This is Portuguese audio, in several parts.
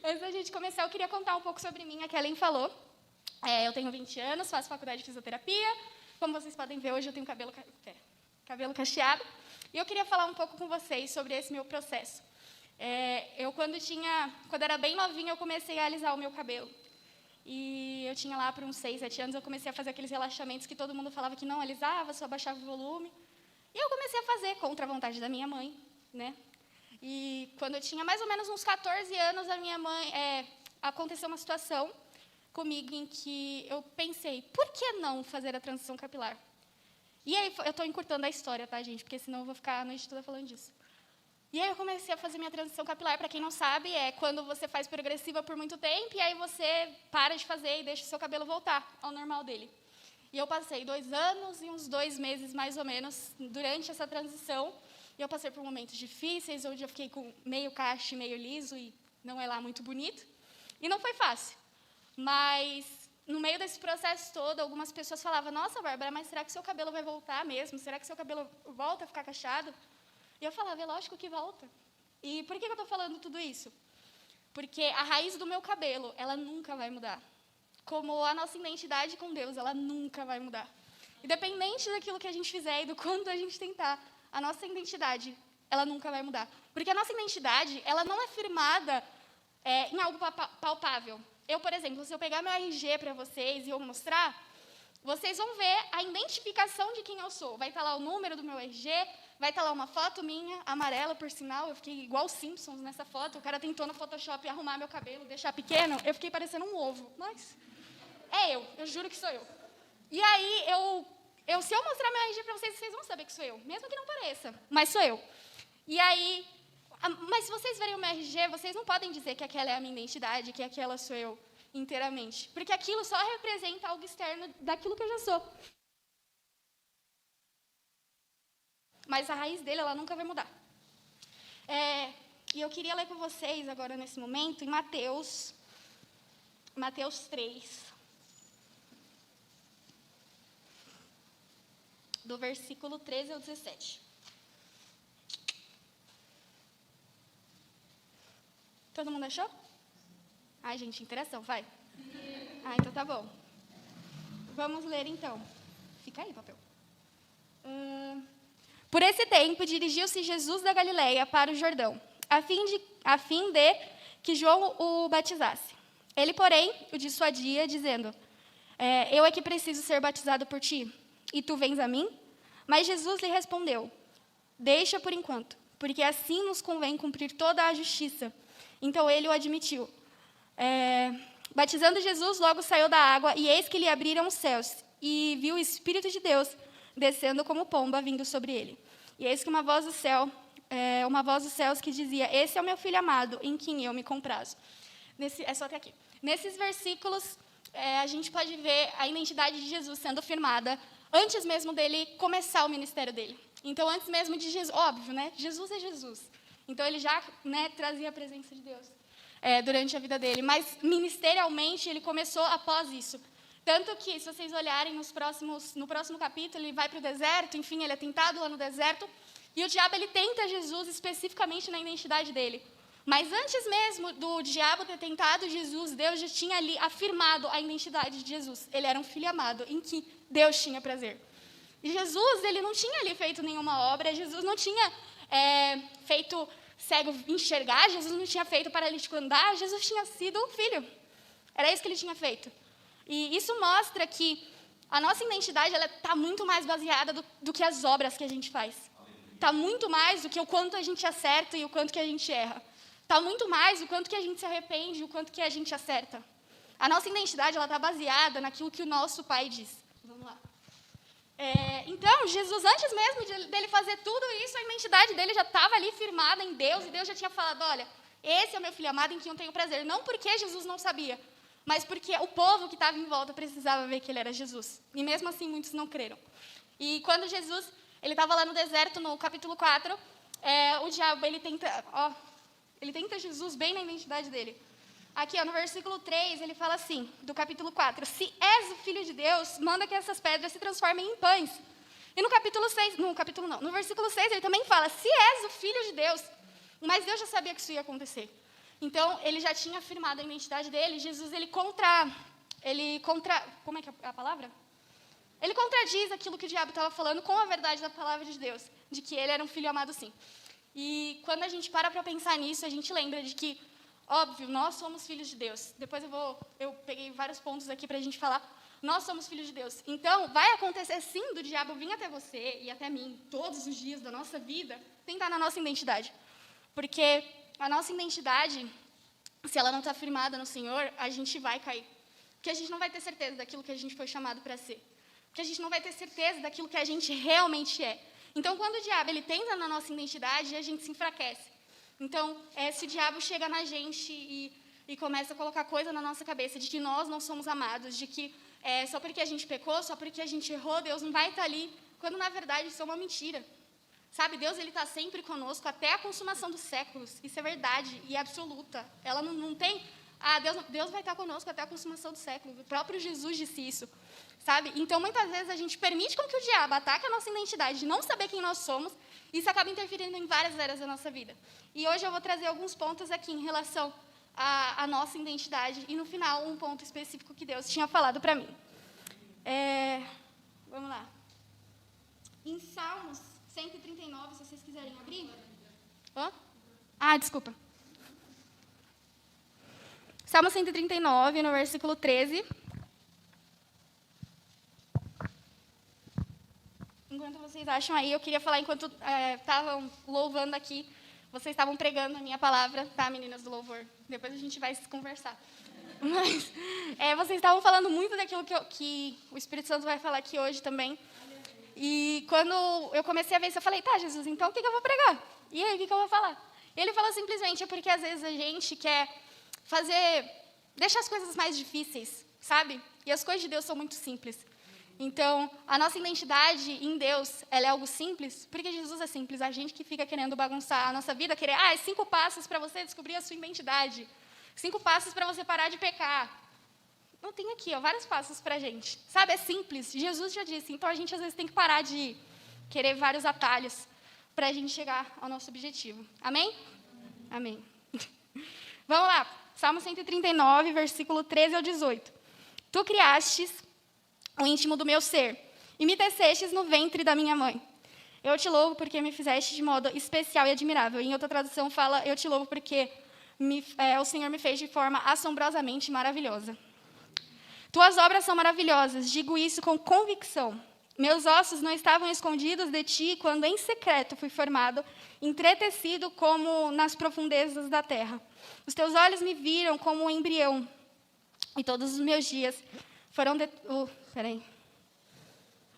Antes da gente começar, eu queria contar um pouco sobre mim. A Kellen falou. Eu tenho 20 anos, faço faculdade de fisioterapia. Como vocês podem ver, hoje eu tenho cabelo cacheado. E eu queria falar um pouco com vocês sobre esse meu processo. Quando era bem novinha, eu comecei a alisar o meu cabelo. E eu tinha lá por uns 6, 7 anos, eu comecei a fazer aqueles relaxamentos que todo mundo falava que não alisava, só baixava o volume. E eu comecei a fazer contra a vontade da minha mãe, né? E quando eu tinha mais ou menos uns 14 anos, aconteceu uma situação comigo em que eu pensei, por que não fazer a transição capilar? E aí, eu estou encurtando a história, tá, gente? Porque senão eu vou ficar a noite toda falando disso. E aí eu comecei a fazer minha transição capilar. Para quem não sabe, é quando você faz progressiva por muito tempo e aí você para de fazer e deixa o seu cabelo voltar ao normal dele. E eu passei 2 anos e uns 2 meses, mais ou menos, durante essa transição. E eu passei por momentos difíceis, onde eu fiquei com meio cacho e meio liso, e não é lá muito bonito. E não foi fácil. Mas, no meio desse processo todo, algumas pessoas falavam, nossa, Bárbara, mas será que seu cabelo vai voltar mesmo? Será que seu cabelo volta a ficar cacheado? E eu falava, é lógico que volta. E por que eu estou falando tudo isso? Porque a raiz do meu cabelo, ela nunca vai mudar. Como a nossa identidade com Deus, ela nunca vai mudar. Independente daquilo que a gente fizer e do quanto a gente tentar, a nossa identidade, ela nunca vai mudar. Porque a nossa identidade, ela não é firmada em algo palpável. Eu, por exemplo, se eu pegar meu RG para vocês e eu mostrar, vocês vão ver a identificação de quem eu sou. Vai estar lá o número do meu RG, vai estar lá uma foto minha, amarela, por sinal. Eu fiquei igual os Simpsons nessa foto. O cara tentou no Photoshop arrumar meu cabelo, deixar pequeno. Eu fiquei parecendo um ovo. Mas eu juro que sou eu. E aí, se eu mostrar meu RG para vocês, vocês vão saber que sou eu. Mesmo que não pareça, mas sou eu. E aí, mas se vocês verem o meu RG, vocês não podem dizer que aquela é a minha identidade, que aquela sou eu inteiramente. Porque aquilo só representa algo externo daquilo que eu já sou. Mas a raiz dele, ela nunca vai mudar. E eu queria ler com vocês agora, nesse momento, em Mateus 3. Do versículo 13 ao 17. Todo mundo achou? Ai, gente, interação, vai. Então tá bom. Vamos ler, então. Fica aí, papel. Por esse tempo, dirigiu-se Jesus da Galileia para o Jordão, a fim de que João o batizasse. Ele, porém, o dissuadia, dizendo, eu é que preciso ser batizado por ti, e tu vens a mim? Mas Jesus lhe respondeu, deixa por enquanto, porque assim nos convém cumprir toda a justiça. Então ele o admitiu. Batizando Jesus, logo saiu da água, e eis que lhe abriram os céus, e viu o Espírito de Deus descendo como pomba, vindo sobre ele. E eis que uma voz dos céus que dizia, esse é o meu filho amado, em quem eu me comprazo. É só até aqui. Nesses versículos, a gente pode ver a identidade de Jesus sendo firmada antes mesmo dele começar o ministério dele. Então, antes mesmo de Jesus, óbvio, né? Jesus é Jesus. Então, ele já trazia a presença de Deus durante a vida dele. Mas, ministerialmente, ele começou após isso. Tanto que, se vocês olharem no próximo capítulo, ele vai para o deserto, enfim, ele é tentado lá no deserto, e o diabo ele tenta Jesus especificamente na identidade dele. Mas antes mesmo do diabo ter tentado Jesus, Deus já tinha ali afirmado a identidade de Jesus. Ele era um filho amado, em que Deus tinha prazer. E Jesus, ele não tinha ali feito nenhuma obra, Jesus não tinha feito cego enxergar, Jesus não tinha feito paralítico andar, Jesus tinha sido um filho. Era isso que ele tinha feito. E isso mostra que a nossa identidade está muito mais baseada do que as obras que a gente faz. Está muito mais do que o quanto a gente acerta e o quanto que a gente erra. Está muito mais do quanto que a gente se arrepende e o quanto que a gente acerta. A nossa identidade está baseada naquilo que o nosso Pai diz. Vamos lá. Então, Jesus, antes mesmo dele fazer tudo isso, a identidade dele já estava ali firmada em Deus, e Deus já tinha falado, olha, esse é o meu filho amado em quem eu tenho prazer. Não porque Jesus não sabia, mas porque o povo que estava em volta precisava ver que ele era Jesus. E mesmo assim, muitos não creram. E quando Jesus estava lá no deserto, no capítulo 4, o diabo ele tenta Jesus bem na identidade dele. Aqui, no versículo 3, ele fala assim, do capítulo 4, se és o Filho de Deus, manda que essas pedras se transformem em pães. E no versículo 6, ele também fala, se és o Filho de Deus, mas Deus já sabia que isso ia acontecer. Então, ele já tinha afirmado a identidade dele. Jesus, como é que é a palavra? Ele contradiz aquilo que o diabo estava falando com a verdade da palavra de Deus, de que ele era um filho amado sim. E quando a gente para pensar nisso, a gente lembra de que, óbvio, nós somos filhos de Deus. Depois eu peguei vários pontos aqui para a gente falar. Nós somos filhos de Deus. Então, vai acontecer sim do diabo vir até você e até mim, todos os dias da nossa vida, tentar na nossa identidade. Porque a nossa identidade, se ela não está firmada no Senhor, a gente vai cair. Porque a gente não vai ter certeza daquilo que a gente foi chamado para ser. Porque a gente não vai ter certeza daquilo que a gente realmente é. Então, quando o diabo ele tenta na nossa identidade, a gente se enfraquece. Então, se o diabo chega na gente e começa a colocar coisa na nossa cabeça de que nós não somos amados, de que só porque a gente pecou, só porque a gente errou, Deus não vai estar ali, quando na verdade isso é uma mentira. Sabe, Deus ele está sempre conosco até a consumação dos séculos. Isso é verdade e absoluta. Ela não tem... Deus vai estar conosco até a consumação do século. O próprio Jesus disse isso. Sabe? Então, muitas vezes, a gente permite com que o diabo ataque a nossa identidade de não saber quem nós somos, e isso acaba interferindo em várias áreas da nossa vida. E hoje eu vou trazer alguns pontos aqui em relação à nossa identidade, e no final, um ponto específico que Deus tinha falado para mim. Vamos lá. Em Salmos 139, se vocês quiserem abrir. Desculpa. Salmo 139, no versículo 13. Enquanto vocês acham aí, eu queria falar, enquanto estavam louvando aqui, vocês estavam pregando a minha palavra, tá, meninas do louvor? Depois a gente vai conversar. Mas vocês estavam falando muito daquilo que o Espírito Santo vai falar aqui hoje também. E quando eu comecei a ver isso, eu falei, tá, Jesus, então o que eu vou pregar? E aí, o que eu vou falar? E ele falou simplesmente, porque às vezes a gente quer deixar as coisas mais difíceis, sabe? E as coisas de Deus são muito simples. Então, a nossa identidade em Deus, ela é algo simples, porque Jesus é simples. A gente que fica querendo bagunçar a nossa vida, querer, 5 passos para você descobrir a sua identidade. 5 passos para você parar de pecar. Não, tem aqui, vários passos para a gente. Sabe, é simples. Jesus já disse. Então, a gente, às vezes, tem que parar de querer vários atalhos para a gente chegar ao nosso objetivo. Amém? Amém. Vamos lá. Salmo 139, versículo 13 ao 18. Tu criastes o íntimo do meu ser, e me tecestes no ventre da minha mãe. Eu te louvo porque me fizeste de modo especial e admirável. Em outra tradução fala, eu te louvo porque o Senhor me fez de forma assombrosamente maravilhosa. Tuas obras são maravilhosas, digo isso com convicção. Meus ossos não estavam escondidos de ti quando em secreto fui formado, entretecido como nas profundezas da terra. Os teus olhos me viram como um embrião, e todos os meus dias foram...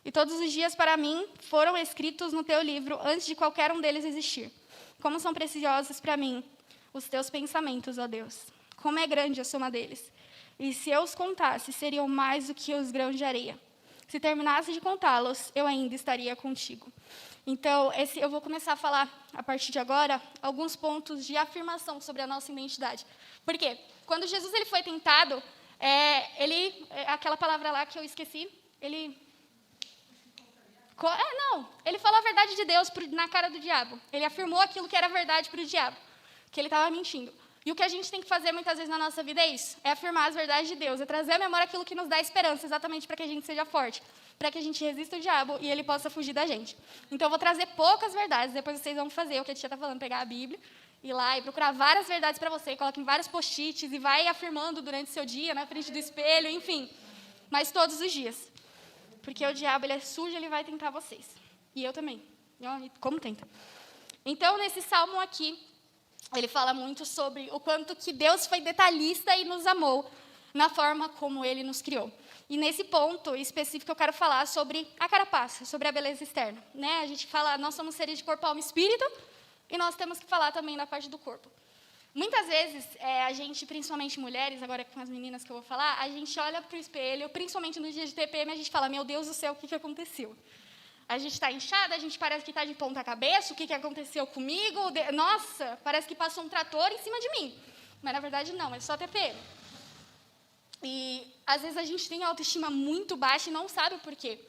E todos os dias para mim foram escritos no teu livro antes de qualquer um deles existir. Como são preciosos para mim os teus pensamentos, ó Deus. Como é grande a soma deles. E se eu os contasse, seriam mais do que os grãos de areia. Se terminasse de contá-los, eu ainda estaria contigo. Então, eu vou começar a falar, a partir de agora, alguns pontos de afirmação sobre a nossa identidade. Por quê? Quando Jesus ele foi tentado, aquela palavra lá que eu esqueci, ele falou a verdade de Deus na cara do diabo. Ele afirmou aquilo que era verdade para o diabo, que ele estava mentindo. E o que a gente tem que fazer muitas vezes na nossa vida é isso, é afirmar as verdades de Deus, é trazer à memória aquilo que nos dá esperança, exatamente para que a gente seja forte, para que a gente resista ao diabo e ele possa fugir da gente. Então, eu vou trazer poucas verdades, depois vocês vão fazer o que a tia está falando, pegar a Bíblia, ir lá e procurar várias verdades para você, coloca em vários post-its e vai afirmando durante o seu dia, na frente do espelho, enfim. Mas todos os dias. Porque o diabo, ele é sujo, ele vai tentar vocês. E eu também. Como tenta? Então, nesse salmo aqui, ele fala muito sobre o quanto que Deus foi detalhista e nos amou na forma como ele nos criou. E nesse ponto específico eu quero falar sobre a carapaça, sobre a beleza externa. A gente fala, nós somos seres de corpo, alma e espírito, e nós temos que falar também da parte do corpo. Muitas vezes, a gente, principalmente mulheres, agora com as meninas que eu vou falar, a gente olha para o espelho, principalmente no dia de TPM, a gente fala, meu Deus do céu, o que aconteceu? A gente está inchada, a gente parece que está de ponta cabeça, o que aconteceu comigo? Nossa, parece que passou um trator em cima de mim. Mas, na verdade, não, é só TPM. E, às vezes, a gente tem a autoestima muito baixa e não sabe o porquê.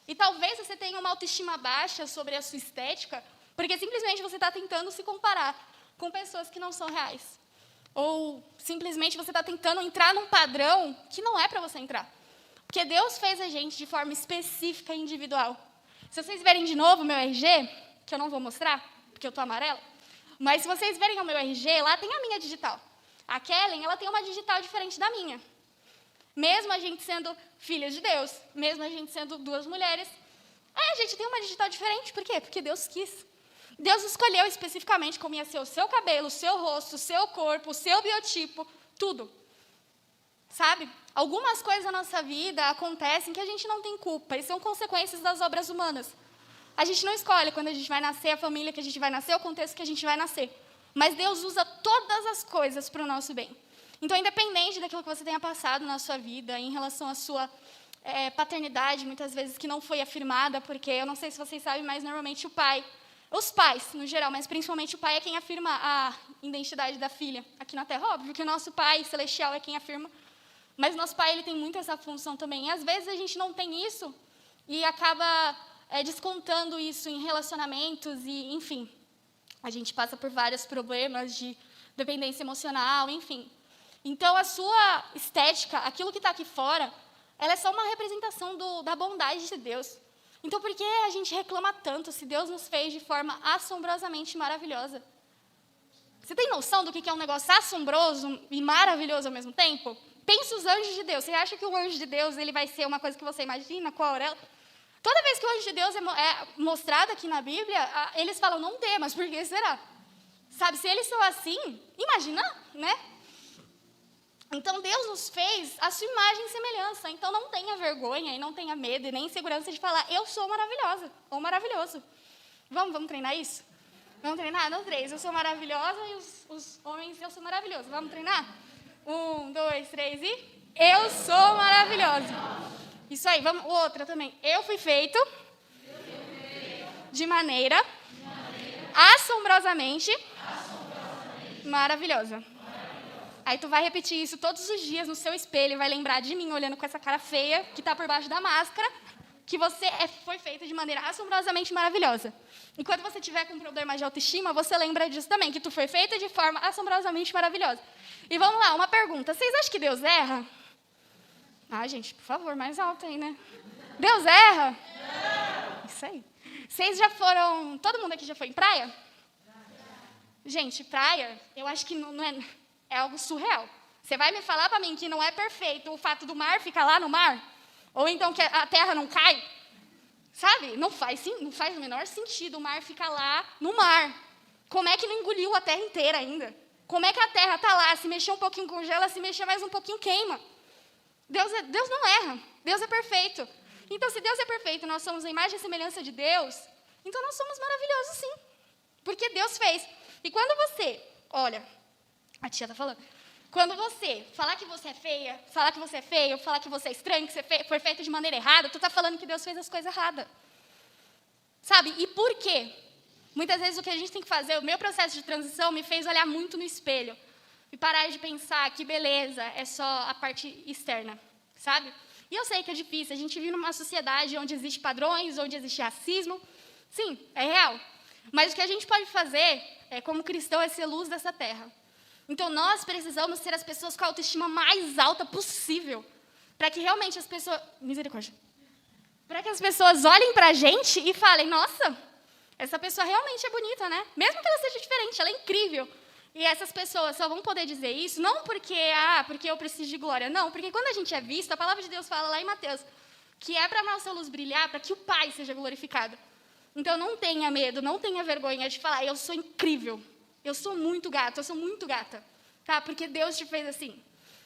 E talvez você tenha uma autoestima baixa sobre a sua estética, porque simplesmente você está tentando se comparar com pessoas que não são reais. ou simplesmente você está tentando entrar num padrão que não é para você entrar. Porque Deus fez a gente de forma específica e individual. Se vocês verem de novo o meu RG, que eu não vou mostrar, porque eu estou amarela, mas se vocês verem o meu RG, lá tem a minha digital. A Kellen, ela tem uma digital diferente da minha. Mesmo a gente sendo filhas de Deus, mesmo a gente sendo duas mulheres, a gente tem uma digital diferente. Por quê? Porque Deus quis. Deus escolheu especificamente como ia ser o seu cabelo, o seu rosto, o seu corpo, o seu biotipo, tudo. Sabe? Algumas coisas na nossa vida acontecem que a gente não tem culpa, e são consequências das obras humanas. A gente não escolhe quando a gente vai nascer, a família que a gente vai nascer, o contexto que a gente vai nascer. Mas Deus usa todas as coisas para o nosso bem. Então, independente daquilo que você tenha passado na sua vida, em relação à sua paternidade, muitas vezes que não foi afirmada, porque eu não sei se vocês sabem, mas normalmente os pais, no geral, mas principalmente o pai é quem afirma a identidade da filha aqui na Terra. Óbvio que o nosso pai celestial é quem afirma, mas nosso pai ele tem muito essa função também. E às vezes a gente não tem isso e acaba descontando isso em relacionamentos e, enfim, a gente passa por vários problemas de dependência emocional, enfim. Então, a sua estética, aquilo que está aqui fora, ela é só uma representação da bondade de Deus. Então, por que a gente reclama tanto se Deus nos fez de forma assombrosamente maravilhosa? Você tem noção do que é um negócio assombroso e maravilhoso ao mesmo tempo? Pensa os anjos de Deus. Você acha que o anjo de Deus ele vai ser uma coisa que você imagina com a auréola? Toda vez que o anjo de Deus é mostrado aqui na Bíblia, eles falam, não temas, por que será? Sabe, se eles são assim, imagina, né? Então, Deus nos fez a sua imagem e semelhança. Então, não tenha vergonha e não tenha medo e nem insegurança de falar, eu sou maravilhosa ou maravilhoso. Vamos treinar isso? Vamos treinar? No 3, eu sou maravilhosa e os homens, eu sou maravilhoso. Vamos treinar? 1, 2, 3 e... Eu sou maravilhosa. Isso aí, vamos. Outra também. Eu fui feito de maneira assombrosamente maravilhosa. Aí tu vai repetir isso todos os dias no seu espelho e vai lembrar de mim olhando com essa cara feia que está por baixo da máscara, que você foi feita de maneira assombrosamente maravilhosa. E quando você tiver com problemas de autoestima, você lembra disso também, que tu foi feita de forma assombrosamente maravilhosa. E vamos lá, uma pergunta. Vocês acham que Deus erra? Ah, gente, por favor, mais alto aí, né? Deus erra? Isso aí. Vocês já foram... Todo mundo aqui já foi em praia? Gente, praia, eu acho que não é algo surreal. Você vai me falar para mim que não é perfeito o fato do mar ficar lá no mar? Ou então que a terra não cai? Sabe? Não faz o menor sentido o mar ficar lá no mar. Como é que não engoliu a terra inteira ainda? Como é que a terra está lá, se mexer um pouquinho congela, se mexer mais um pouquinho queima? Deus não erra, Deus é perfeito. Então, se Deus é perfeito, nós somos a imagem e semelhança de Deus, então nós somos maravilhosos sim, porque Deus fez. E quando você, olha, a tia está falando, quando você falar que você é feia, falar que você é feio, falar que você é estranho, que você foi feito de maneira errada, tu está falando que Deus fez as coisas erradas. Sabe, e por quê? Muitas vezes o que a gente tem que fazer, o meu processo de transição me fez olhar muito no espelho. E parar de pensar que beleza é só a parte externa, sabe? E eu sei que é difícil, a gente vive numa sociedade onde existem padrões, onde existe racismo. Sim, é real. Mas o que a gente pode fazer, como cristão, é ser luz dessa terra. Então, nós precisamos ser as pessoas com a autoestima mais alta possível, para que realmente as pessoas... Misericórdia. Para que as pessoas olhem para a gente e falem, nossa, essa pessoa realmente é bonita, né? Mesmo que ela seja diferente, ela é incrível. E essas pessoas só vão poder dizer isso, não porque eu preciso de glória, não, porque quando a gente é visto, a palavra de Deus fala lá em Mateus, que é para a nossa luz brilhar, para que o Pai seja glorificado. Então, não tenha medo, não tenha vergonha de falar, eu sou incrível, eu sou muito gata, tá? Porque Deus te fez assim.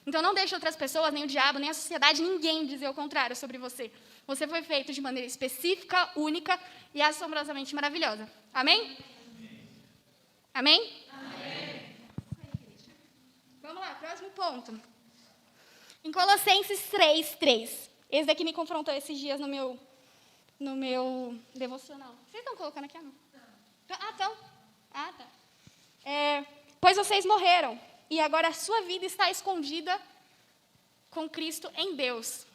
Então, não deixe outras pessoas, nem o diabo, nem a sociedade, ninguém dizer o contrário sobre você. Você foi feito de maneira específica, única e assombrosamente maravilhosa. Amém? Amém? Vamos lá, próximo ponto. Em Colossenses 3:3. Esse daqui me confrontou esses dias no meu devocional. Vocês estão colocando aqui? Não? Estão. Tá. Pois vocês morreram, e agora a sua vida está escondida com Cristo em Deus.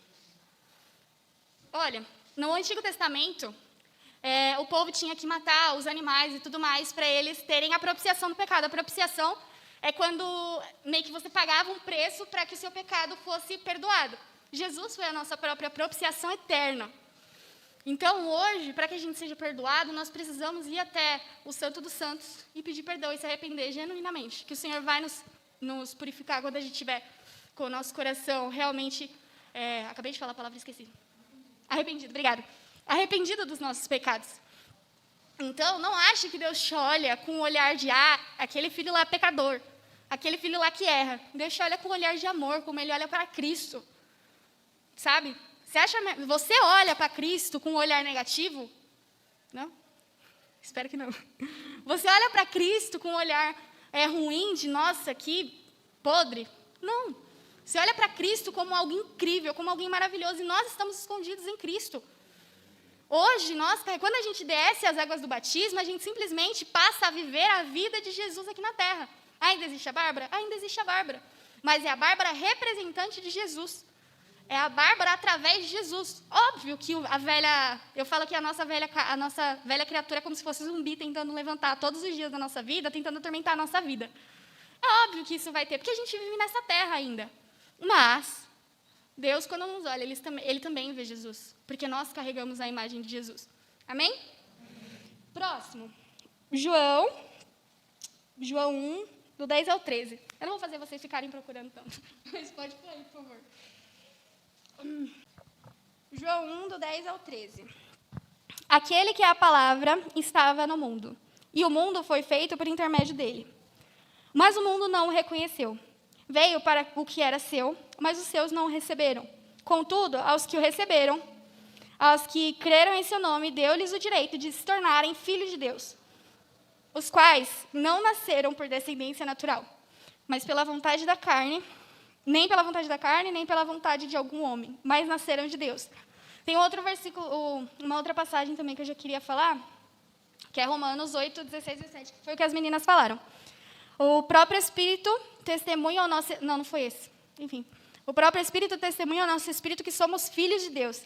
Olha, no Antigo Testamento, o povo tinha que matar os animais e tudo mais para eles terem a propiciação do pecado. A propiciação é quando meio que você pagava um preço para que o seu pecado fosse perdoado. Jesus foi a nossa própria propiciação eterna. Então, hoje, para que a gente seja perdoado, nós precisamos ir até o Santo dos Santos e pedir perdão e se arrepender genuinamente. Que o Senhor vai nos purificar quando a gente estiver com o nosso coração realmente... acabei de falar a palavra e esqueci. Arrependido, obrigada. Arrependido dos nossos pecados. Então, não ache que Deus te olha com o olhar de, aquele filho lá é pecador, aquele filho lá que erra. Deus te olha com o olhar de amor, como Ele olha para Cristo. Sabe? Você olha para Cristo com um olhar negativo? Não? Espero que não. Você olha para Cristo com um olhar ruim de, nossa, que podre? Não. Você olha para Cristo como algo incrível, como alguém maravilhoso, e nós estamos escondidos em Cristo. Hoje, quando a gente desce as águas do batismo, a gente simplesmente passa a viver a vida de Jesus aqui na Terra. Ainda existe a Bárbara? Ainda existe a Bárbara. Mas é a Bárbara representante de Jesus. É a Bárbara através de Jesus. Óbvio que eu falo que a nossa velha criatura é como se fosse zumbi tentando levantar todos os dias da nossa vida, tentando atormentar a nossa vida. É óbvio que isso vai ter, porque a gente vive nessa terra ainda. Mas Deus, quando nos olha, Ele também vê Jesus, porque nós carregamos a imagem de Jesus. Amém? Próximo. João 1, do 10 ao 13. Eu não vou fazer vocês ficarem procurando tanto, mas pode pôr aí, por favor. João 1, do 10 ao 13. Aquele que é a palavra estava no mundo, e o mundo foi feito por intermédio dele. Mas o mundo não o reconheceu. Veio para o que era seu, mas os seus não o receberam. Contudo, aos que o receberam, aos que creram em seu nome, deu-lhes o direito de se tornarem filhos de Deus, os quais não nasceram por descendência natural, mas pela vontade da carne, nem pela vontade da carne, nem pela vontade de algum homem, mas nasceram de Deus. Tem outro versículo, uma outra passagem também que eu já queria falar, que é Romanos 8, 16 e 17, que foi o que as meninas falaram. O próprio Espírito testemunha ao nosso... Não foi esse. Enfim. O próprio Espírito testemunha ao nosso Espírito que somos filhos de Deus.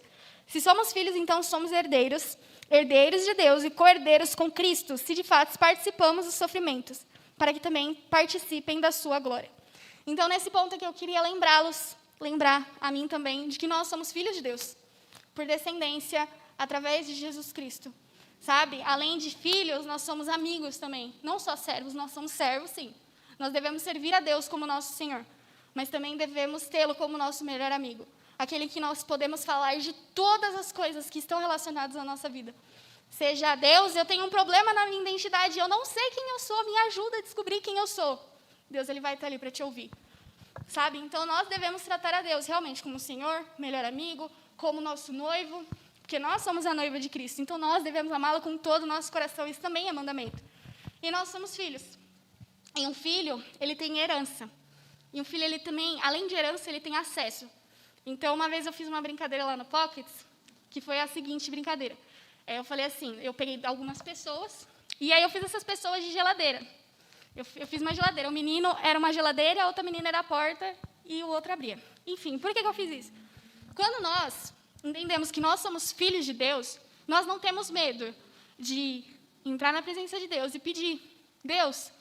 Se somos filhos, então somos herdeiros, herdeiros de Deus e co-herdeiros com Cristo, se de fato participamos dos sofrimentos, para que também participem da sua glória. Então, nesse ponto aqui, eu queria lembrar a mim também, de que nós somos filhos de Deus, por descendência, através de Jesus Cristo. Sabe? Além de filhos, nós somos amigos também. Não só servos, nós somos servos, sim. Nós devemos servir a Deus como nosso Senhor, mas também devemos tê-lo como nosso melhor amigo. Aquele que nós podemos falar de todas as coisas que estão relacionadas à nossa vida. Seja Deus, eu tenho um problema na minha identidade, eu não sei quem eu sou, me ajuda a descobrir quem eu sou. Deus, Ele vai estar ali para te ouvir. Sabe? Então, nós devemos tratar a Deus realmente como Senhor, melhor amigo, como nosso noivo, porque nós somos a noiva de Cristo, então nós devemos amá-lo com todo o nosso coração, isso também é mandamento. E nós somos filhos. E um filho, ele tem herança. E um filho, ele também, além de herança, ele tem acesso. Então, uma vez eu fiz uma brincadeira lá no Pockets, que foi a seguinte brincadeira. Eu falei assim, eu peguei algumas pessoas, e aí eu fiz essas pessoas de geladeira. Eu fiz uma geladeira, o menino era uma geladeira, a outra menina era a porta, e o outro abria. Enfim, por que eu fiz isso? Quando nós entendemos que nós somos filhos de Deus, nós não temos medo de entrar na presença de Deus e pedir, Deus,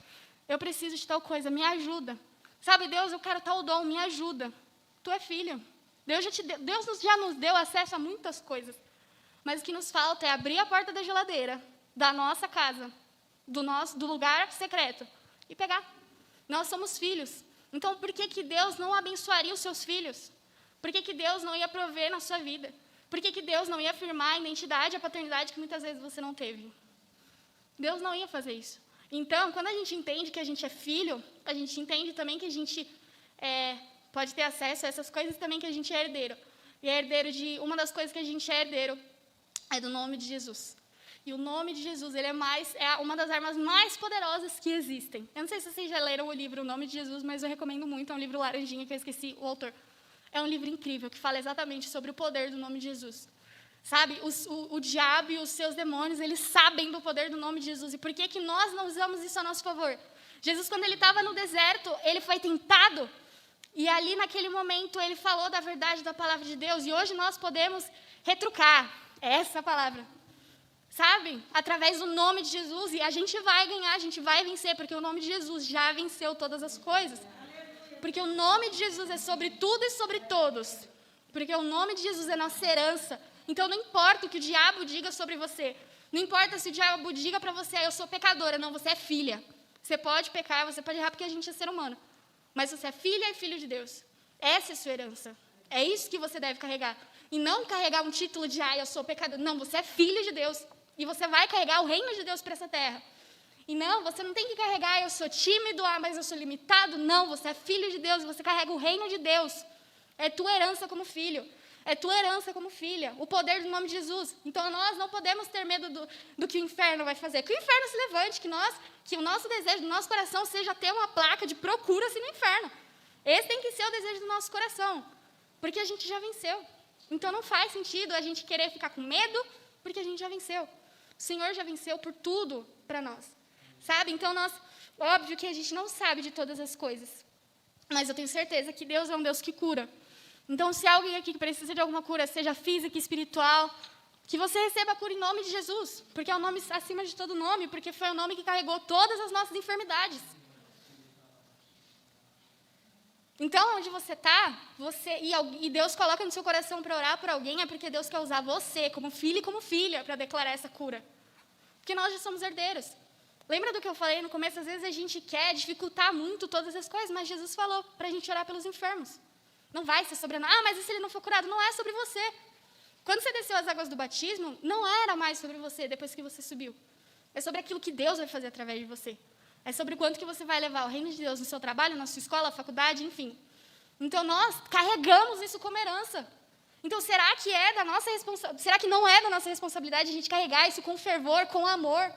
eu preciso de tal coisa, me ajuda. Sabe, Deus, eu quero tal dom, me ajuda. Tu é filho. Deus já nos deu acesso a muitas coisas. Mas o que nos falta é abrir a porta da geladeira, da nossa casa, do lugar secreto, e pegar. Nós somos filhos. Então, por que Deus não abençoaria os seus filhos? Por que Deus não ia prover na sua vida? Por que Deus não ia afirmar a identidade, a paternidade que muitas vezes você não teve? Deus não ia fazer isso. Então, quando a gente entende que a gente é filho, a gente entende também que a gente pode ter acesso a essas coisas também que a gente é herdeiro. E é herdeiro de... Uma das coisas que a gente é herdeiro é do nome de Jesus. E o nome de Jesus, ele é uma das armas mais poderosas que existem. Eu não sei se vocês já leram o livro O Nome de Jesus, mas eu recomendo muito. É um livro laranjinha, que eu esqueci o autor. É um livro incrível, que fala exatamente sobre o poder do nome de Jesus. Sabe, o diabo e os seus demônios, eles sabem do poder do nome de Jesus. E por que nós não usamos isso a nosso favor? Jesus, quando ele estava no deserto, ele foi tentado. E ali, naquele momento, ele falou da verdade da palavra de Deus. E hoje nós podemos retrucar essa palavra. sabe? Através do nome de Jesus. E a gente vai ganhar, a gente vai vencer, porque o nome de Jesus já venceu todas as coisas. Porque o nome de Jesus é sobre tudo e sobre todos. Porque o nome de Jesus é nossa herança. Então não importa o que o diabo diga sobre você. Não importa se o diabo diga para você, eu sou pecadora. Não, você é filha. Você pode pecar, você pode errar porque a gente é ser humano. Mas você é filha e filho de Deus. Essa é a sua herança. É isso que você deve carregar. E não carregar um título de, eu sou pecador. Não, você é filho de Deus. E você vai carregar o reino de Deus para essa terra. E não, você não tem que carregar, eu sou tímido, mas eu sou limitado. Não, você é filho de Deus, você carrega o reino de Deus. É tua herança como filho. É tua herança como filha. O poder do nome de Jesus. Então, nós não podemos ter medo do que o inferno vai fazer. Que o inferno se levante, que o nosso desejo do nosso coração seja ter uma placa de procura-se no inferno. Esse tem que ser o desejo do nosso coração. Porque a gente já venceu. Então, não faz sentido a gente querer ficar com medo, porque a gente já venceu. O Senhor já venceu por tudo para nós. Sabe? Então, óbvio que a gente não sabe de todas as coisas. Mas eu tenho certeza que Deus é um Deus que cura. Então, se alguém aqui que precisa de alguma cura, seja física, espiritual, que você receba a cura em nome de Jesus. Porque é o nome acima de todo nome, porque foi o nome que carregou todas as nossas enfermidades. Então, onde você está, e Deus coloca no seu coração para orar por alguém, é porque Deus quer usar você, como filho e como filha, para declarar essa cura. Porque nós já somos herdeiros. Lembra do que eu falei no começo? Às vezes a gente quer dificultar muito todas as coisas, mas Jesus falou para a gente orar pelos enfermos. Não vai ser sobre nós. Mas e se ele não for curado? Não é sobre você. Quando você desceu as águas do batismo, não era mais sobre você depois que você subiu. É sobre aquilo que Deus vai fazer através de você. É sobre quanto que você vai levar o reino de Deus no seu trabalho, na sua escola, faculdade, enfim. Então, nós carregamos isso como herança. Então, será que não é da nossa responsabilidade a gente carregar isso com fervor, com amor?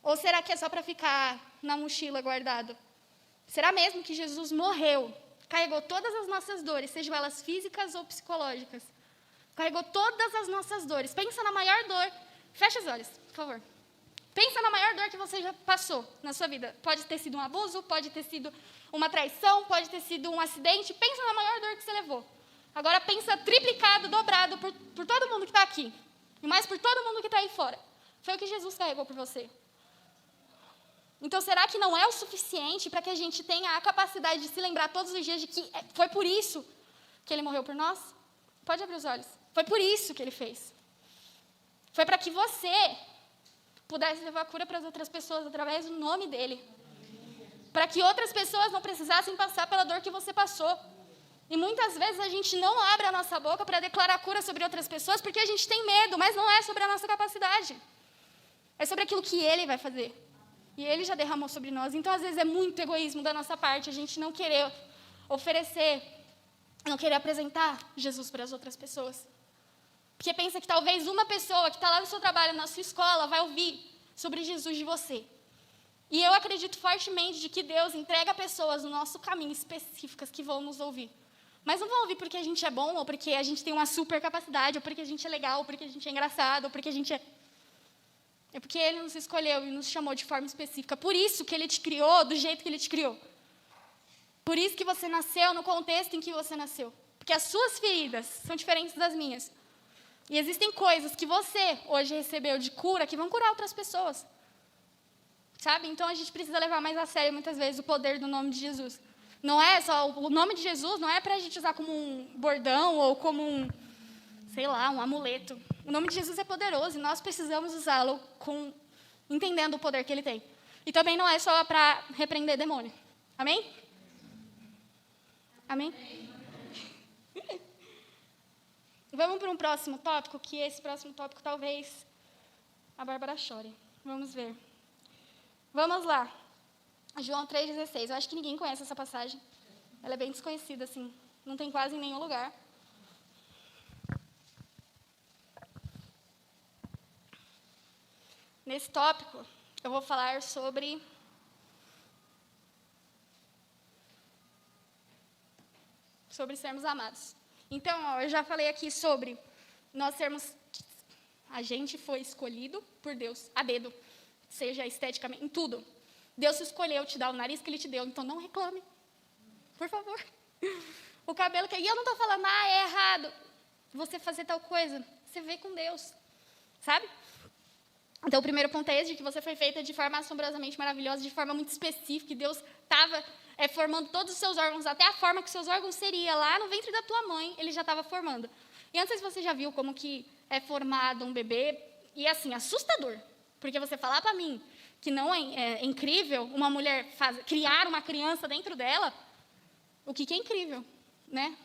Ou será que é só para ficar na mochila guardado? Será mesmo que Jesus morreu, carregou todas as nossas dores, sejam elas físicas ou psicológicas? Carregou todas as nossas dores. Pensa na maior dor. Fecha os olhos, por favor. Pensa na maior dor que você já passou na sua vida. Pode ter sido um abuso, pode ter sido uma traição, pode ter sido um acidente. Pensa na maior dor que você levou. Agora pensa triplicado, dobrado por todo mundo que está aqui. E mais por todo mundo que está aí fora. Foi o que Jesus carregou por você. Então, será que não é o suficiente para que a gente tenha a capacidade de se lembrar todos os dias de que foi por isso que ele morreu por nós? Pode abrir os olhos. Foi por isso que ele fez. Foi para que você pudesse levar a cura para as outras pessoas através do nome dele. Para que outras pessoas não precisassem passar pela dor que você passou. E muitas vezes a gente não abre a nossa boca para declarar cura sobre outras pessoas porque a gente tem medo, mas não é sobre a nossa capacidade. É sobre aquilo que ele vai fazer. E ele já derramou sobre nós. Então, às vezes, é muito egoísmo da nossa parte a gente não querer oferecer, não querer apresentar Jesus para as outras pessoas. Porque pensa que talvez uma pessoa que está lá no seu trabalho, na sua escola, vai ouvir sobre Jesus de você. E eu acredito fortemente de que Deus entrega pessoas no nosso caminho específicas que vão nos ouvir. Mas não vão ouvir porque a gente é bom, ou porque a gente tem uma super capacidade, ou porque a gente é legal, ou porque a gente é engraçado, ou porque a gente é... É porque Ele nos escolheu e nos chamou de forma específica. Por isso que Ele te criou do jeito que Ele te criou. Por isso que você nasceu no contexto em que você nasceu. Porque as suas feridas são diferentes das minhas. E existem coisas que você hoje recebeu de cura que vão curar outras pessoas. Sabe? Então a gente precisa levar mais a sério muitas vezes o poder do nome de Jesus. Não é só o nome de Jesus, não é para a gente usar como um bordão ou como um amuleto. O nome de Jesus é poderoso e nós precisamos usá-lo entendendo o poder que ele tem. E também não é só para repreender demônio. Amém? Amém? Vamos para um próximo tópico, que esse próximo tópico talvez a Bárbara chore. Vamos ver. Vamos lá. João 3,16. Eu acho que ninguém conhece essa passagem. Ela é bem desconhecida, assim. Não tem quase em nenhum lugar. Nesse tópico, eu vou falar sobre sermos amados. Então, eu já falei aqui sobre nós sermos... A gente foi escolhido por Deus, a dedo, seja esteticamente, em tudo. Deus escolheu te dar o nariz que Ele te deu, então não reclame, por favor. O cabelo que... E eu não estou falando, é errado você fazer tal coisa. Você vê com Deus, sabe? Então, o primeiro ponto é esse, de que você foi feita de forma assombrosamente maravilhosa, de forma muito específica, que Deus estava formando todos os seus órgãos, até a forma que seus órgãos seria lá no ventre da tua mãe, Ele já estava formando. E eu não sei se você já viu como que é formado um bebê, e assim, assustador, porque você falar para mim que não é incrível uma mulher criar uma criança dentro dela, o que é incrível, né?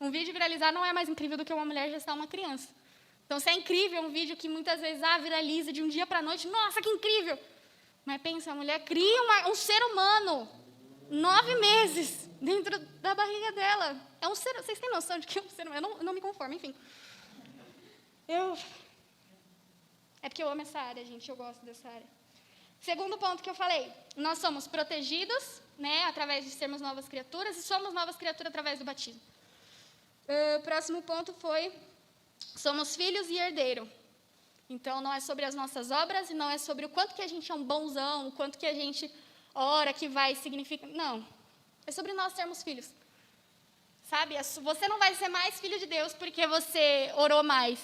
Um vídeo viralizar não é mais incrível do que uma mulher gestar uma criança. Então, se é incrível um vídeo que muitas vezes viraliza de um dia para a noite, nossa, que incrível! Mas pensa, a mulher cria um ser humano, 9 meses, dentro da barriga dela. Vocês têm noção de que é um ser humano? Eu não me conformo, enfim. É porque eu amo essa área, gente, eu gosto dessa área. Segundo ponto que eu falei, nós somos protegidos, né, através de sermos novas criaturas, e somos novas criaturas através do batismo. O próximo ponto foi, somos filhos e herdeiro. Então, não é sobre as nossas obras e não é sobre o quanto que a gente é um bonzão, o quanto que a gente ora, que vai significar. Não, é sobre nós sermos filhos. Sabe, você não vai ser mais filho de Deus porque você orou mais.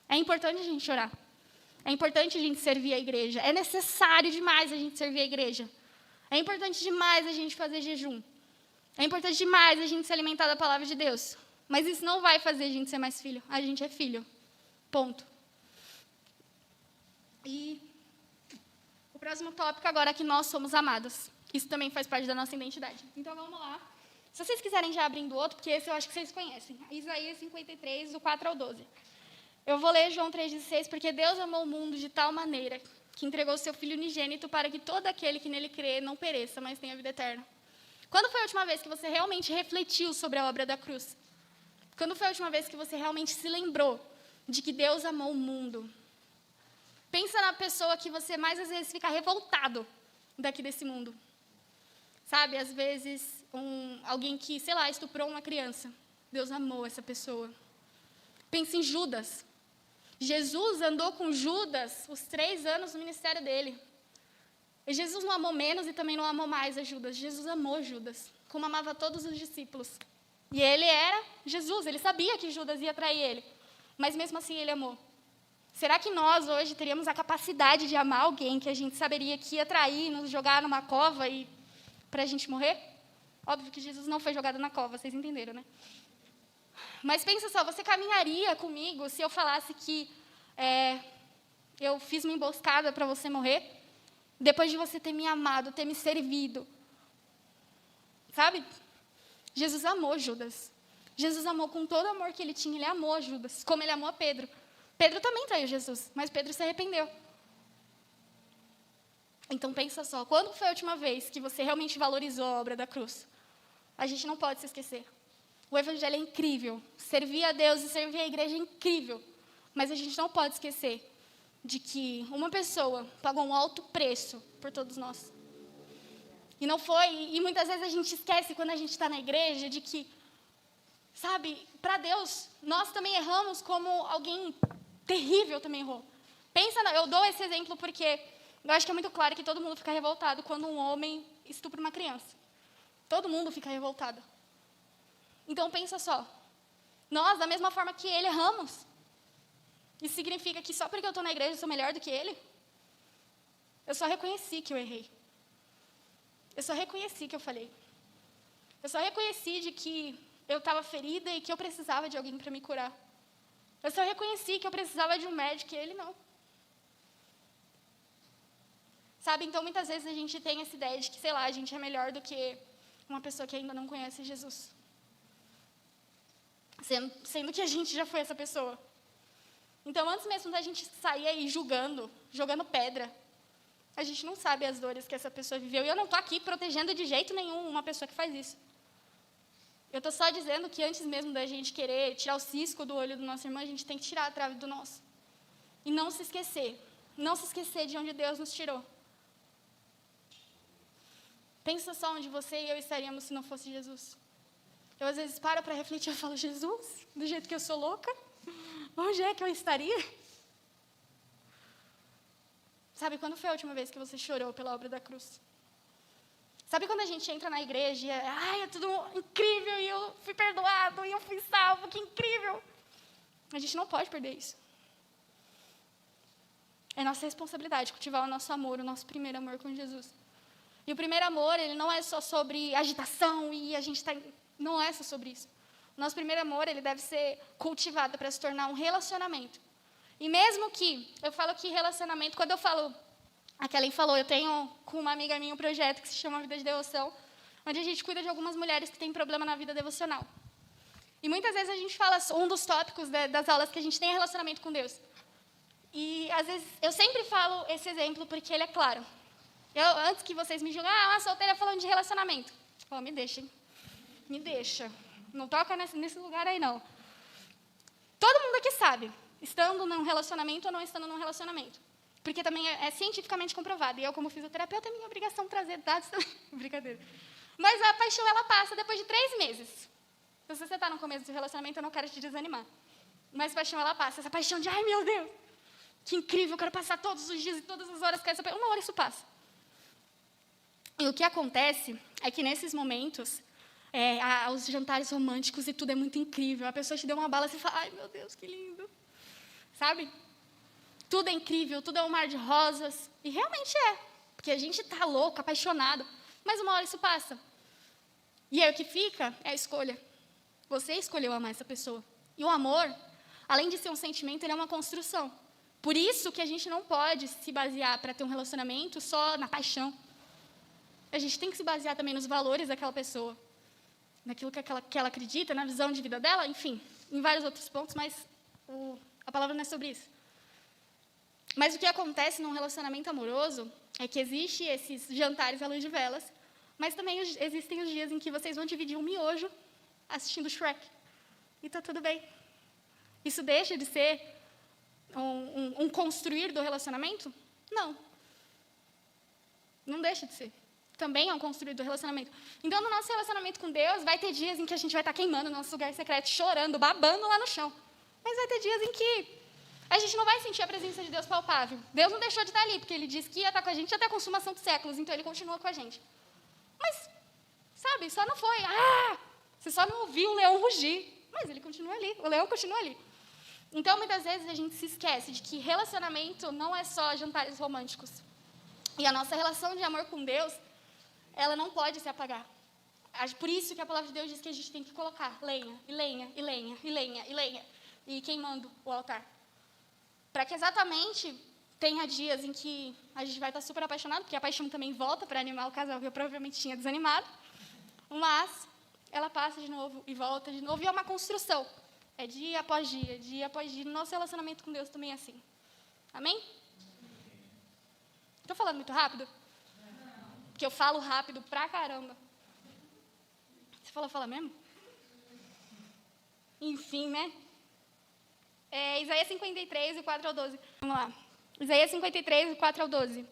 É importante a gente orar. É importante a gente servir a igreja. É necessário demais a gente servir a igreja. É importante demais a gente fazer jejum. É importante demais a gente se alimentar da palavra de Deus. Mas isso não vai fazer a gente ser mais filho. A gente é filho. Ponto. E o próximo tópico agora é que nós somos amados. Isso também faz parte da nossa identidade. Então, vamos lá. Se vocês quiserem já abrindo outro, porque esse eu acho que vocês conhecem. Isaías 53, do 4 ao 12. Eu vou ler João 3,16, porque Deus amou o mundo de tal maneira que entregou seu Filho unigênito para que todo aquele que nele crê não pereça, mas tenha vida eterna. Quando foi a última vez que você realmente refletiu sobre a obra da cruz? Quando foi a última vez que você realmente se lembrou de que Deus amou o mundo? Pensa na pessoa que você mais às vezes fica revoltado daqui desse mundo. Sabe, às vezes, alguém que, sei lá, estuprou uma criança. Deus amou essa pessoa. Pensa em Judas. Jesus andou com Judas os 3 anos do ministério dele. E Jesus não amou menos e também não amou mais a Judas. Jesus amou Judas, como amava todos os discípulos. E ele era Jesus, ele sabia que Judas ia trair ele. Mas mesmo assim ele amou. Será que nós hoje teríamos a capacidade de amar alguém que a gente saberia que ia trair, nos jogar numa cova e para a gente morrer? Óbvio que Jesus não foi jogado na cova, vocês entenderam, né? Mas pensa só, você caminharia comigo se eu falasse que eu fiz uma emboscada para você morrer? Depois de você ter me amado, ter me servido. Sabe? Jesus amou Judas. Jesus amou com todo o amor que ele tinha, ele amou Judas, como ele amou a Pedro. Pedro também traiu Jesus, mas Pedro se arrependeu. Então pensa só, quando foi a última vez que você realmente valorizou a obra da cruz? A gente não pode se esquecer. O evangelho é incrível, servir a Deus e servir a igreja é incrível, mas a gente não pode esquecer de que uma pessoa pagou um alto preço por todos nós. E não foi, e muitas vezes a gente esquece quando a gente está na igreja de que, sabe, para Deus, nós também erramos como alguém terrível também errou. Pensa, eu dou esse exemplo porque eu acho que é muito claro que todo mundo fica revoltado quando um homem estupra uma criança. Todo mundo fica revoltado. Então, pensa só. Nós, da mesma forma que ele, erramos. Isso significa que só porque eu estou na igreja eu sou melhor do que ele? Eu só reconheci que eu errei. Eu só reconheci que eu falhei. Eu só reconheci de que eu estava ferida e que eu precisava de alguém para me curar. Eu só reconheci que eu precisava de um médico e ele não. Sabe, então muitas vezes a gente tem essa ideia de que, sei lá, a gente é melhor do que uma pessoa que ainda não conhece Jesus. Sendo que a gente já foi essa pessoa. Então, antes mesmo da gente sair aí jogando pedra, a gente não sabe as dores que essa pessoa viveu. E eu não estou aqui protegendo de jeito nenhum uma pessoa que faz isso. Eu estou só dizendo que antes mesmo da gente querer tirar o cisco do olho do nosso irmão, a gente tem que tirar a trave do nosso. E não se esquecer de onde Deus nos tirou. Pensa só onde você e eu estaríamos se não fosse Jesus. Eu, às vezes, paro para refletir e falo, Jesus, do jeito que eu sou louca, onde é que eu estaria? Sabe, quando foi a última vez que você chorou pela obra da cruz? Sabe quando a gente entra na igreja e é tudo incrível, e eu fui perdoado, e eu fui salvo, que incrível. A gente não pode perder isso. É nossa responsabilidade cultivar o nosso amor, o nosso primeiro amor com Jesus. E o primeiro amor, ele não é só sobre agitação e a gente está... Não é só sobre isso. O nosso primeiro amor, ele deve ser cultivado para se tornar um relacionamento. E mesmo que, eu falo que relacionamento, quando eu falo, a Kellen falou, eu tenho com uma amiga minha um projeto que se chama Vida de Devoção, onde a gente cuida de algumas mulheres que têm problema na vida devocional. E muitas vezes a gente fala, um dos tópicos das aulas que a gente tem é relacionamento com Deus. E às vezes, eu sempre falo esse exemplo porque ele é claro. Antes que vocês me julguem, uma solteira falando de relacionamento. Me deixa, hein? Me deixa. Não toca nesse lugar aí, não. Todo mundo aqui sabe, estando num relacionamento ou não estando num relacionamento. Porque também é cientificamente comprovado. E eu, como fisioterapeuta, é minha obrigação trazer dados também. Brincadeira. Mas a paixão, ela passa depois de 3 meses. Se você está no começo do relacionamento, eu não quero te desanimar. Mas a paixão, ela passa. Essa paixão de, ai, meu Deus, que incrível, eu quero passar todos os dias e todas as horas com essa paixão. 1 hora isso passa. E o que acontece é que nesses momentos, os jantares românticos e tudo é muito incrível. A pessoa te deu uma bala e você fala, ai, meu Deus, que lindo. Sabe? Tudo é incrível, tudo é um mar de rosas. E realmente é. Porque a gente está louco, apaixonado. Mas 1 hora isso passa. E aí o que fica é a escolha. Você escolheu amar essa pessoa. E o amor, além de ser um sentimento, ele é uma construção. Por isso que a gente não pode se basear para ter um relacionamento só na paixão. A gente tem que se basear também nos valores daquela pessoa. Naquilo que ela acredita, na visão de vida dela, enfim, em vários outros pontos, mas a palavra não é sobre isso. Mas o que acontece num relacionamento amoroso é que existem esses jantares à luz de velas, mas também existem os dias em que vocês vão dividir um miojo assistindo Shrek. E está tudo bem. Isso deixa de ser um construir do relacionamento? Não. Não deixa de ser. Também é um construir do relacionamento. Então, no nosso relacionamento com Deus, vai ter dias em que a gente vai estar queimando no nosso lugar secreto, chorando, babando lá no chão. Mas vai ter dias em que a gente não vai sentir a presença de Deus palpável. Deus não deixou de estar ali, porque Ele disse que ia estar com a gente até a consumação dos séculos, então Ele continua com a gente. Mas, sabe, só não foi. Você só não ouviu o leão rugir. Mas ele continua ali, o leão continua ali. Então, muitas vezes, a gente se esquece de que relacionamento não é só jantares românticos. E a nossa relação de amor com Deus, ela não pode se apagar. Por isso que a palavra de Deus diz que a gente tem que colocar lenha, e lenha, e lenha, e lenha, e lenha, e queimando o altar. Para que exatamente tenha dias em que a gente vai estar super apaixonado, porque a paixão também volta para animar o casal que eu provavelmente tinha desanimado, mas ela passa de novo e volta de novo, e é uma construção. É dia após dia, dia após dia. Nosso relacionamento com Deus também é assim. Amém? Estou falando muito rápido? Porque eu falo rápido pra caramba. Você fala mesmo? Enfim, né? Isaías 53, 4 ao 12. Vamos lá. Isaías 53, 4 ao 12.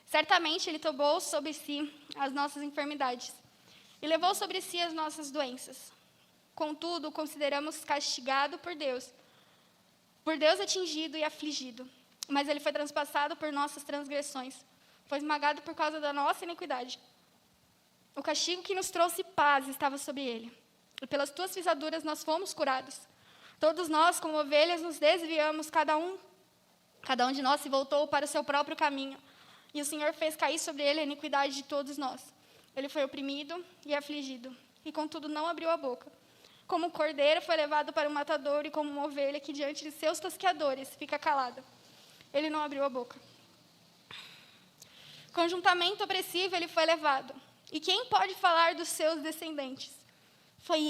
Certamente Ele tomou sobre si as nossas enfermidades e levou sobre si as nossas doenças. Contudo, o consideramos castigado por Deus atingido e afligido. Mas Ele foi transpassado por nossas transgressões, foi esmagado por causa da nossa iniquidade. O castigo que nos trouxe paz estava sobre Ele, e pelas tuas pisaduras nós fomos curados. Todos nós, como ovelhas, nos desviamos, cada um de nós se voltou para o seu próprio caminho, e o Senhor fez cair sobre Ele a iniquidade de todos nós. Ele foi oprimido e afligido, e contudo não abriu a boca. Como um cordeiro foi levado para o matadouro, e como uma ovelha que diante de seus tosqueadores fica calada. Ele não abriu a boca. Conjuntamente opressivo ele foi levado. E quem pode falar dos seus descendentes? Foi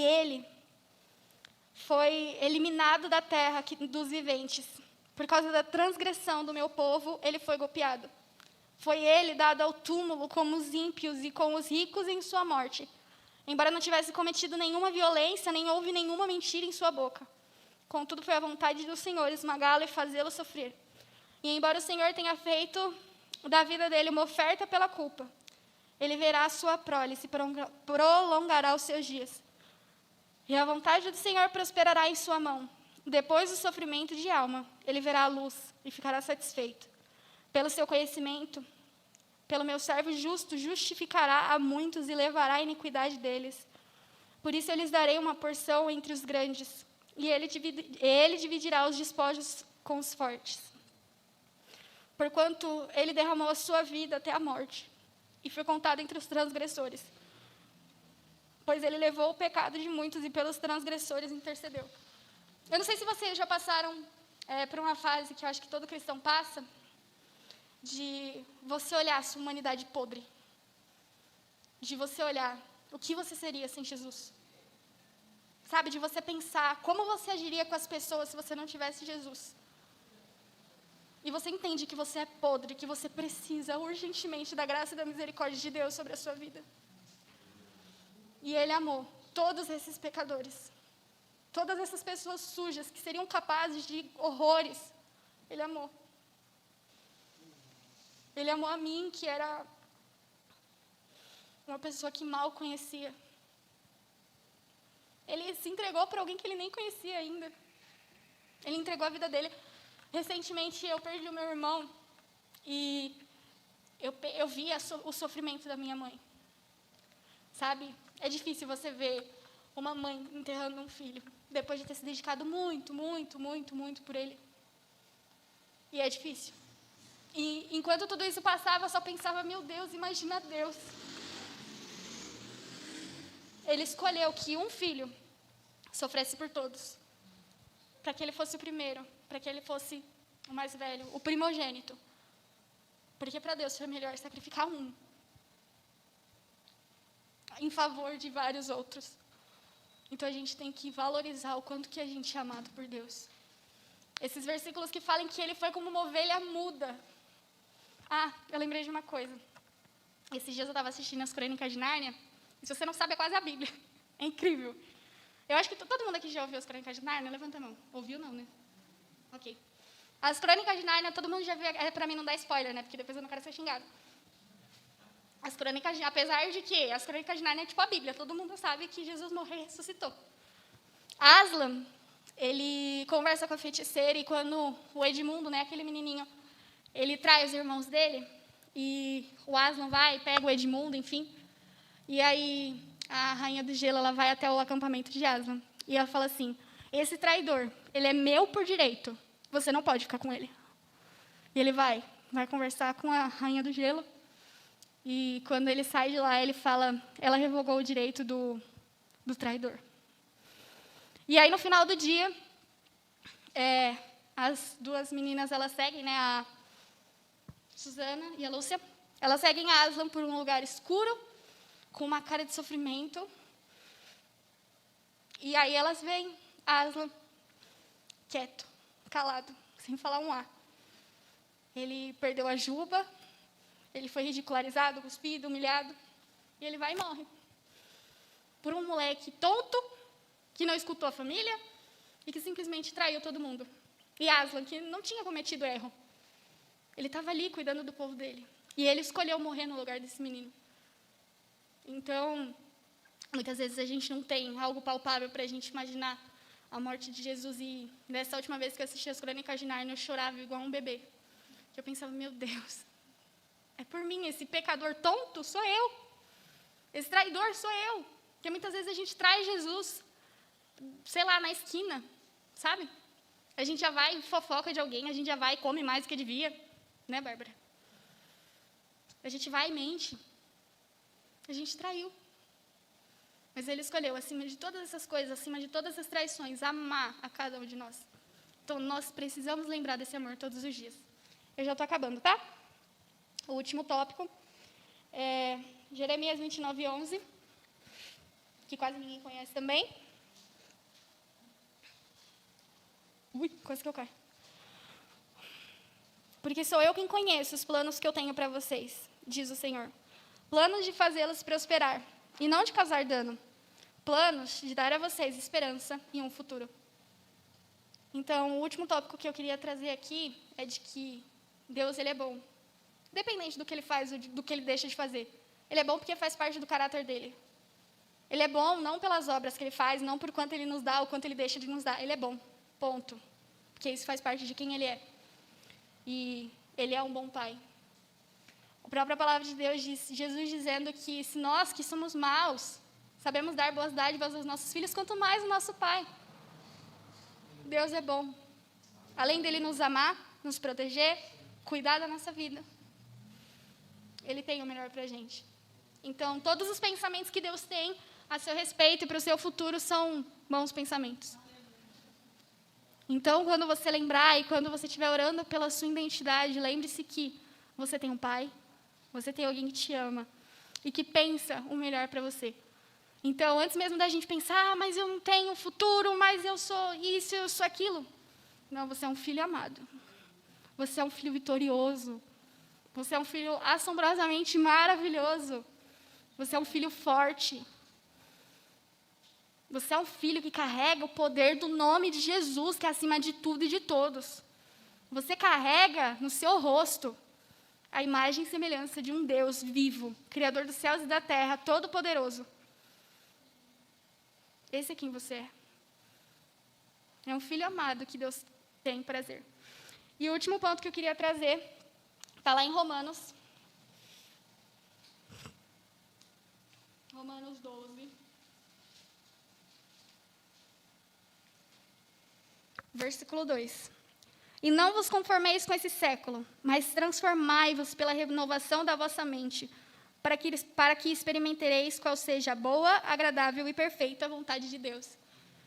eliminado da terra dos viventes. Por causa da transgressão do meu povo, ele foi golpeado. Foi ele dado ao túmulo como os ímpios e com os ricos em sua morte. Embora não tivesse cometido nenhuma violência, nem houve nenhuma mentira em sua boca. Contudo, foi a vontade do Senhor esmagá-lo e fazê-lo sofrer. E embora o Senhor tenha feito da vida dele uma oferta pela culpa, ele verá a sua prole e prolongará os seus dias. E a vontade do Senhor prosperará em sua mão. Depois do sofrimento de alma, ele verá a luz e ficará satisfeito. Pelo seu conhecimento, pelo meu servo justo, justificará a muitos e levará a iniquidade deles. Por isso eu lhes darei uma porção entre os grandes, e ele dividirá os despojos com os fortes. porquanto ele derramou a sua vida até a morte, e foi contado entre os transgressores. Pois ele levou o pecado de muitos e pelos transgressores intercedeu. Eu não sei se vocês já passaram por uma fase que eu acho que todo cristão passa, de você olhar a sua humanidade podre, de você olhar o que você seria sem Jesus. Sabe, de você pensar como você agiria com as pessoas se você não tivesse Jesus. E você entende que você é podre, que você precisa urgentemente da graça e da misericórdia de Deus sobre a sua vida. E ele amou todos esses pecadores, todas essas pessoas sujas que seriam capazes de horrores. Ele amou. Ele amou a mim, que era uma pessoa que mal conhecia. Ele se entregou para alguém que ele nem conhecia ainda. Ele entregou a vida dele. Recentemente eu perdi o meu irmão e eu vi o sofrimento da minha mãe. Sabe? É difícil você ver uma mãe enterrando um filho, depois de ter se dedicado muito, muito, muito, muito por ele. E é difícil. E enquanto tudo isso passava, eu só pensava, meu Deus, imagina Deus. Ele escolheu que um filho sofresse por todos, para que ele fosse o primeiro, para que ele fosse o mais velho, o primogênito. Porque para Deus foi melhor sacrificar um em favor de vários outros. Então a gente tem que valorizar o quanto que a gente é amado por Deus. Esses versículos que falam que ele foi como uma ovelha muda. Ah, eu lembrei de uma coisa. Esses dias eu estava assistindo as Crônicas de Nárnia. E se você não sabe, é quase a Bíblia. É incrível. Eu acho que todo mundo aqui já ouviu as Crônicas de Nárnia. Levanta a mão. Ouviu não, né? Ok. As Crônicas de Nárnia, todo mundo já viu. É pra mim não dar spoiler, né? Porque depois eu não quero ser xingado. As Crônicas de... Apesar de que as Crônicas de Nárnia é tipo a Bíblia. Todo mundo sabe que Jesus morreu e ressuscitou. Aslan, ele conversa com a feiticeira e quando o Edmundo, né, aquele menininho, ele trai os irmãos dele e o Aslan vai, pega o Edmundo, enfim. E aí a rainha do gelo, ela vai até o acampamento de Aslan. E ela fala assim, esse traidor, ele é meu por direito. Você não pode ficar com ele. E ele vai conversar com a rainha do gelo. E quando ele sai de lá, ele fala, ela revogou o direito do traidor. E aí, no final do dia, as duas meninas, elas seguem, né, a Susana e a Lúcia, elas seguem a Aslan por um lugar escuro, com uma cara de sofrimento. E aí elas veem Aslan quieto, calado, sem falar um A. Ele perdeu a juba, ele foi ridicularizado, cuspido, humilhado, e ele vai e morre. Por um moleque tonto, que não escutou a família e que simplesmente traiu todo mundo. E Aslan, que não tinha cometido erro, ele estava ali cuidando do povo dele. E ele escolheu morrer no lugar desse menino. Então, muitas vezes a gente não tem algo palpável para a gente imaginar a morte de Jesus. E nessa última vez que eu assisti as Crônicas de Nárnia, eu chorava igual um bebê. Eu pensava, meu Deus, é por mim, esse pecador tonto sou eu. Esse traidor sou eu. Porque muitas vezes a gente traz Jesus, sei lá, na esquina, sabe? A gente já vai fofoca de alguém, a gente já vai e come mais do que devia. Né, Bárbara? A gente vai e mente. A gente traiu. Mas ele escolheu, acima de todas essas coisas, acima de todas essas traições, amar a cada um de nós. Então, nós precisamos lembrar desse amor todos os dias. Eu já estou acabando, tá? O último tópico é Jeremias 29:11, que quase ninguém conhece também. Ui, quase que eu caio. Porque sou eu quem conheço os planos que eu tenho para vocês, diz o Senhor. Planos de fazê-los prosperar e não de causar dano. Planos de dar a vocês esperança e um futuro. Então, o último tópico que eu queria trazer aqui é de que Deus, ele é bom. Independente do que ele faz ou do que ele deixa de fazer. Ele é bom porque faz parte do caráter dele. Ele é bom não pelas obras que ele faz, não por quanto ele nos dá ou quanto ele deixa de nos dar. Ele é bom, ponto. Porque isso faz parte de quem ele é. E ele é um bom pai. A própria palavra de Deus diz, Jesus dizendo que se nós que somos maus, sabemos dar boas dádivas aos nossos filhos, quanto mais o nosso pai. Deus é bom. Além dele nos amar, nos proteger, cuidar da nossa vida. Ele tem o melhor para a gente. Então, todos os pensamentos que Deus tem a seu respeito e para o seu futuro são bons pensamentos. Então, quando você lembrar e quando você estiver orando pela sua identidade, lembre-se que você tem um pai, você tem alguém que te ama e que pensa o melhor para você. Então, antes mesmo da gente pensar, mas eu não tenho futuro, mas eu sou isso, eu sou aquilo. Não, você é um filho amado. Você é um filho vitorioso. Você é um filho assombrosamente maravilhoso. Você é um filho forte. Você é um filho que carrega o poder do nome de Jesus, que é acima de tudo e de todos. Você carrega no seu rosto a imagem e semelhança de um Deus vivo, Criador dos céus e da terra, todo-poderoso. Esse é quem você é. É um filho amado que Deus tem prazer. E o último ponto que eu queria trazer está lá em Romanos. Romanos 12. Versículo 2. E não vos conformeis com esse século, mas transformai-vos pela renovação da vossa mente, para que experimentareis qual seja a boa, agradável e perfeita vontade de Deus.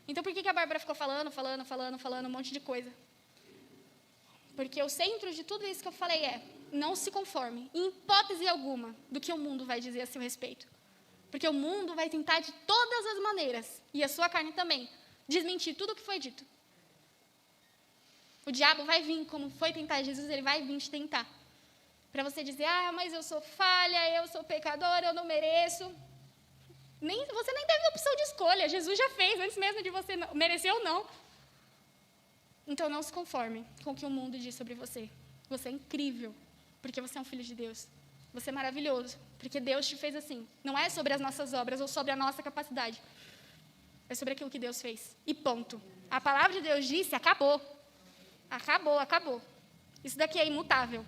Então, por que a Bárbara ficou falando um monte de coisa? Porque o centro de tudo isso que eu falei é, não se conforme, em hipótese alguma, do que o mundo vai dizer a seu respeito. Porque o mundo vai tentar de todas as maneiras, e a sua carne também, desmentir tudo o que foi dito. O diabo vai vir, como foi tentar Jesus, ele vai vir te tentar. Para você dizer, mas eu sou falha, eu sou pecador, eu não mereço. Você nem teve opção de escolha, Jesus já fez, antes mesmo de você merecer ou não. Então não se conforme com o que o mundo diz sobre você. Você é incrível, porque você é um filho de Deus. Você é maravilhoso, porque Deus te fez assim. Não é sobre as nossas obras ou sobre a nossa capacidade. É sobre aquilo que Deus fez. E ponto. A palavra de Deus disse, acabou. Acabou. Isso daqui é imutável.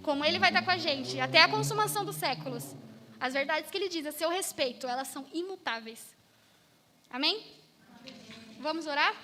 Como Ele vai estar com a gente até a consumação dos séculos. As verdades que Ele diz a seu respeito, elas são imutáveis. Amém? Vamos orar?